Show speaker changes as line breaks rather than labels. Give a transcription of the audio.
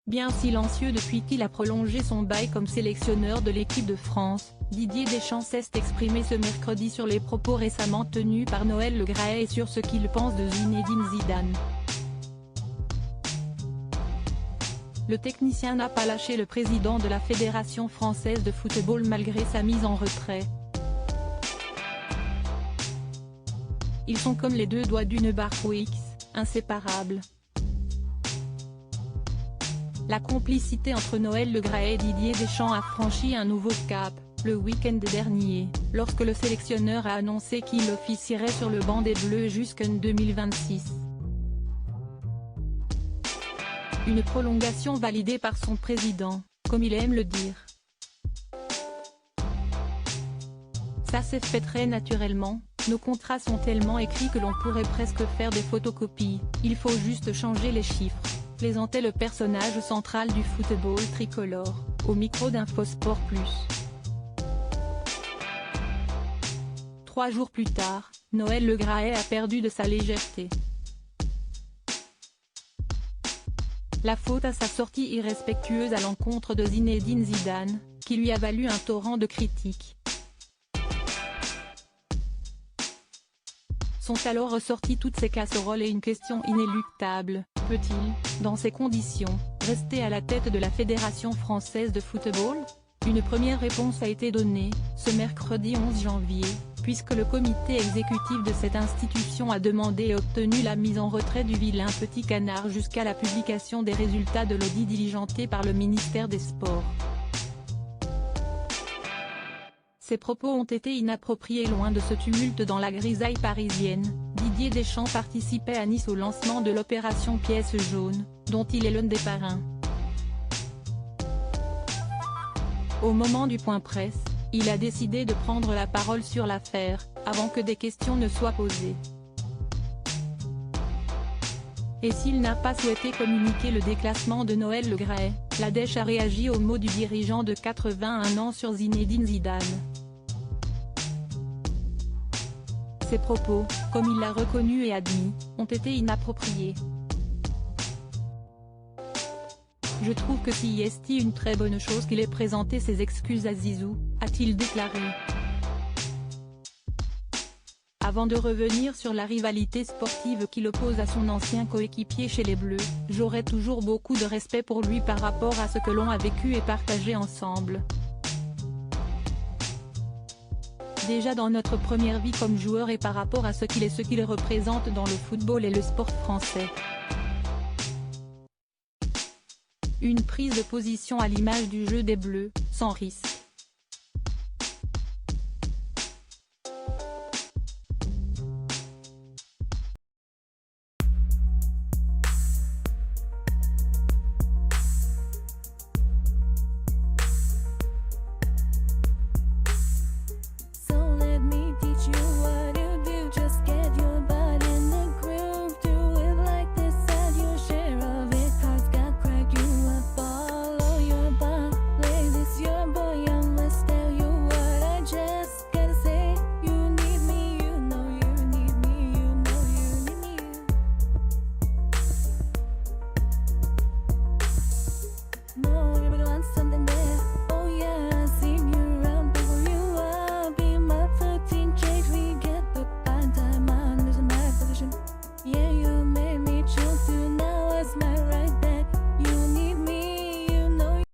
Bien silencieux depuis qu'il a prolongé son bail comme sélectionneur de l'équipe de France, Didier Deschamps s'est exprimé ce mercredi sur les propos récemment tenus par Noël Le Graët et sur ce qu'il pense de Zinedine Zidane. Le technicien n'a pas lâché le président de la Fédération française de football malgré sa mise en retrait. Ils sont comme les deux doigts d'une barre ou X, inséparables. La complicité entre Noël Le Graët et Didier Deschamps a franchi un nouveau cap, le week-end dernier, lorsque le sélectionneur a annoncé qu'il officierait sur le banc des Bleus jusqu'en 2026. Une prolongation validée par son président, comme il aime le dire. Ça s'est fait très naturellement, nos contrats sont tellement écrits que l'on pourrait presque faire des photocopies, il faut juste changer les chiffres, plaisantait le personnage central du football tricolore, au micro d'Infosport Plus. 3 jours plus tard, Noël Le Graët a perdu de sa légèreté. La faute à sa sortie irrespectueuse à l'encontre de Zinedine Zidane, qui lui a valu un torrent de critiques. Sont alors ressorties toutes ces casseroles et une question inéluctable, peut-il, dans ces conditions, rester à la tête de la Fédération française de football? Une première réponse a été donnée, ce mercredi 11 janvier, puisque le comité exécutif de cette institution a demandé et obtenu la mise en retrait du vilain petit canard jusqu'à la publication des résultats de l'audit diligenté par le ministère des Sports. Ces propos ont été inappropriés. Loin de ce tumulte dans la grisaille parisienne, Didier Deschamps participait à Nice au lancement de l'opération Pièce jaune, dont il est l'un des parrains. Au moment du point presse, il a décidé de prendre la parole sur l'affaire, avant que des questions ne soient posées. Et s'il n'a pas souhaité communiquer le déclassement de Noël Le Graët, la Dèche a réagi aux mots du dirigeant de 81 ans sur Zinedine Zidane. Ses propos, comme il l'a reconnu et admis, ont été inappropriés. Je trouve que c'est une très bonne chose qu'il ait présenté ses excuses à Zizou, a-t-il déclaré. Avant de revenir sur la rivalité sportive qui l'oppose à son ancien coéquipier chez les Bleus, j'aurai toujours beaucoup de respect pour lui par rapport à ce que l'on a vécu et partagé ensemble. Déjà dans notre première vie comme joueur et par rapport à ce qu'il représente dans le football et le sport français. Une prise de position à l'image du jeu des Bleus, sans risque.